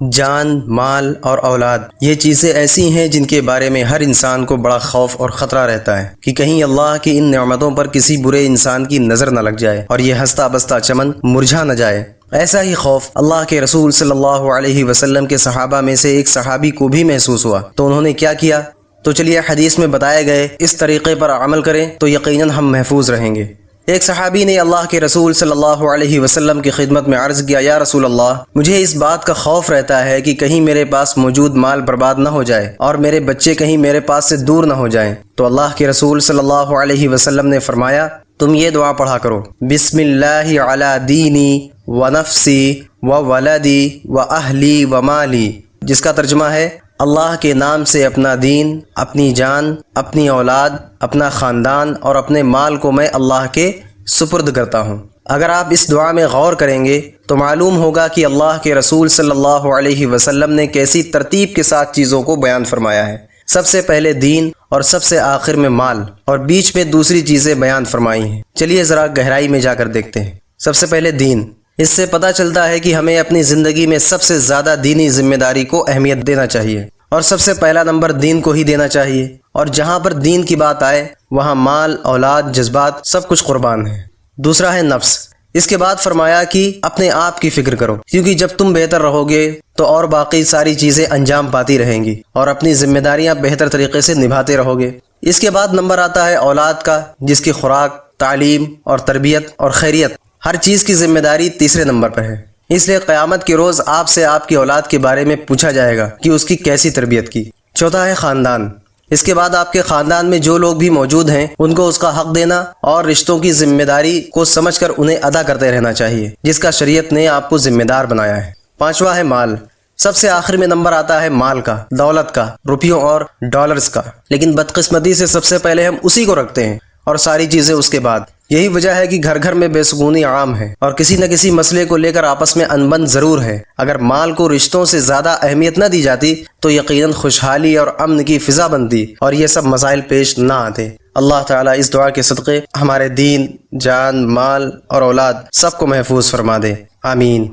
جان، مال اور اولاد یہ چیزیں ایسی ہیں جن کے بارے میں ہر انسان کو بڑا خوف اور خطرہ رہتا ہے کہ کہیں اللہ کی ان نعمتوں پر کسی برے انسان کی نظر نہ لگ جائے اور یہ ہنستا بستا چمن مرجھا نہ جائے۔ ایسا ہی خوف اللہ کے رسول صلی اللہ علیہ وسلم کے صحابہ میں سے ایک صحابی کو بھی محسوس ہوا، تو انہوں نے کیا کیا؟ تو چلیے حدیث میں بتائے گئے اس طریقے پر عمل کریں تو یقیناً ہم محفوظ رہیں گے۔ ایک صحابی نے اللہ کے رسول صلی اللہ علیہ وسلم کی خدمت میں عرض کیا، یا رسول اللہ، مجھے اس بات کا خوف رہتا ہے کہ کہیں میرے پاس موجود مال برباد نہ ہو جائے اور میرے بچے کہیں میرے پاس سے دور نہ ہو جائیں۔ تو اللہ کے رسول صلی اللہ علیہ وسلم نے فرمایا، تم یہ دعا پڑھا کرو، بسم اللہ علی دینی و نفسی و ولدی و اہلی و مالی، جس کا ترجمہ ہے اللہ کے نام سے اپنا دین، اپنی جان، اپنی اولاد، اپنا خاندان اور اپنے مال کو میں اللہ کے سپرد کرتا ہوں۔ اگر آپ اس دعا میں غور کریں گے تو معلوم ہوگا کہ اللہ کے رسول صلی اللہ علیہ وسلم نے کیسی ترتیب کے ساتھ چیزوں کو بیان فرمایا ہے۔ سب سے پہلے دین اور سب سے آخر میں مال اور بیچ میں دوسری چیزیں بیان فرمائی ہیں۔ چلیے ذرا گہرائی میں جا کر دیکھتے ہیں۔ سب سے پہلے دین۔ اس سے پتہ چلتا ہے کہ ہمیں اپنی زندگی میں سب سے زیادہ دینی ذمہ داری کو اہمیت دینا چاہیے اور سب سے پہلا نمبر دین کو ہی دینا چاہیے، اور جہاں پر دین کی بات آئے وہاں مال، اولاد، جذبات سب کچھ قربان ہے۔ دوسرا ہے نفس۔ اس کے بعد فرمایا کہ اپنے آپ کی فکر کرو، کیونکہ جب تم بہتر رہو گے تو اور باقی ساری چیزیں انجام پاتی رہیں گی اور اپنی ذمہ داریاں بہتر طریقے سے نبھاتے رہو گے۔ اس کے بعد نمبر آتا ہے اولاد کا، جس کی خوراک، تعلیم اور تربیت اور خیریت، ہر چیز کی ذمہ داری تیسرے نمبر پر ہے۔ اس لیے قیامت کے روز آپ سے آپ کی اولاد کے بارے میں پوچھا جائے گا کہ اس کی کیسی تربیت کی۔ چوتھا ہے خاندان۔ اس کے بعد آپ کے خاندان میں جو لوگ بھی موجود ہیں ان کو اس کا حق دینا اور رشتوں کی ذمہ داری کو سمجھ کر انہیں ادا کرتے رہنا چاہیے، جس کا شریعت نے آپ کو ذمہ دار بنایا ہے۔ پانچواں ہے مال۔ سب سے آخر میں نمبر آتا ہے مال کا، دولت کا، روپیوں اور ڈالرز کا، لیکن بدقسمتی سے سب سے پہلے ہم اسی کو رکھتے ہیں اور ساری چیزیں اس کے بعد۔ یہی وجہ ہے کہ گھر گھر میں بے سکونی عام ہے اور کسی نہ کسی مسئلے کو لے کر آپس میں انبن ضرور ہے۔ اگر مال کو رشتوں سے زیادہ اہمیت نہ دی جاتی تو یقیناً خوشحالی اور امن کی فضا بنتی اور یہ سب مسائل پیش نہ آتے۔ اللہ تعالیٰ اس دعا کے صدقے ہمارے دین، جان، مال اور اولاد سب کو محفوظ فرما دے، آمین۔